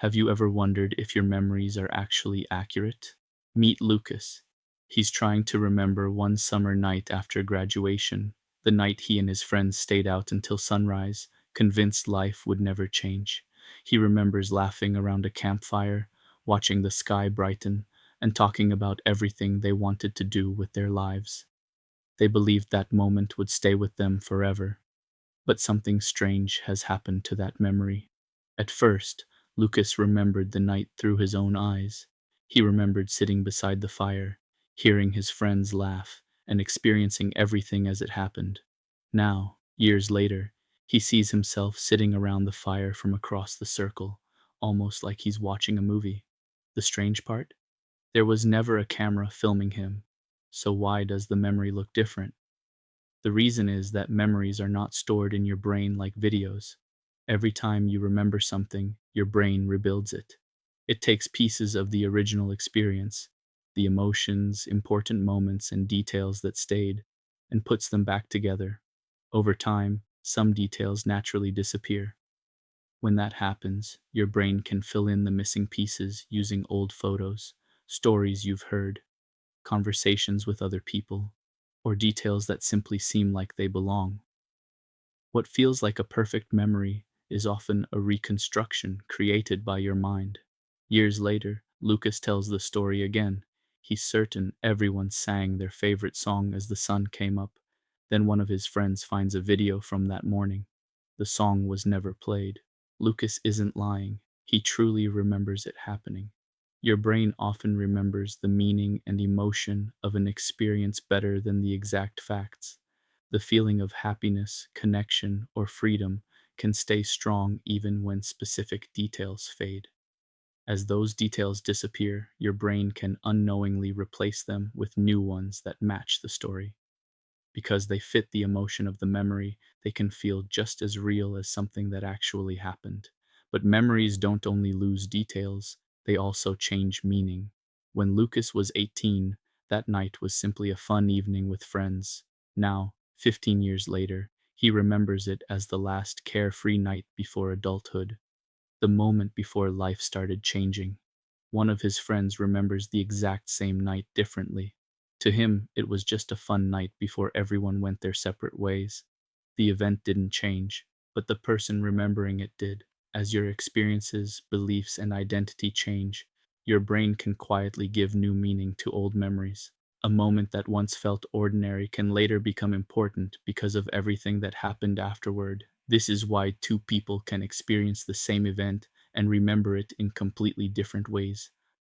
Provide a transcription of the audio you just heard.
Have you ever wondered if your memories are actually accurate? Meet Lucas. He's trying to remember one summer night after graduation, the night he and his friends stayed out until sunrise, convinced life would never change. He remembers laughing around a campfire, watching the sky brighten, and talking about everything they wanted to do with their lives. They believed that moment would stay with them forever. But something strange has happened to that memory. At first, Lucas remembered the night through his own eyes. He remembered sitting beside the fire, hearing his friends laugh, and experiencing everything as it happened. Now, years later, he sees himself sitting around the fire from across the circle, almost like he's watching a movie. The strange part? There was never a camera filming him. So why does the memory look different? The reason is that memories are not stored in your brain like videos. Every time you remember something, your brain rebuilds it. It takes pieces of the original experience, the emotions, important moments, and details that stayed, and puts them back together. Over time, some details naturally disappear. When that happens, your brain can fill in the missing pieces using old photos, stories you've heard, conversations with other people, or details that simply seem like they belong. What feels like a perfect memory is often a reconstruction created by your mind. Years later, Lucas tells the story again. He's certain everyone sang their favorite song as the sun came up. Then one of his friends finds a video from that morning. The song was never played. Lucas isn't lying. He truly remembers it happening. Your brain often remembers the meaning and emotion of an experience better than the exact facts. The feeling of happiness, connection, or freedom can stay strong even when specific details fade. As those details disappear, your brain can unknowingly replace them with new ones that match the story. Because they fit the emotion of the memory, they can feel just as real as something that actually happened. But memories don't only lose details, they also change meaning. When Lucas was 18, that night was simply a fun evening with friends. Now, 15 years later, he remembers it as the last carefree night before adulthood, the moment before life started changing. One of his friends remembers the exact same night differently. To him, it was just a fun night before everyone went their separate ways. The event didn't change, but the person remembering it did. As your experiences, beliefs, and identity change, your brain can quietly give new meaning to old memories. A moment that once felt ordinary can later become important because of everything that happened afterward. This is why two people can experience the same event and remember it in completely different ways.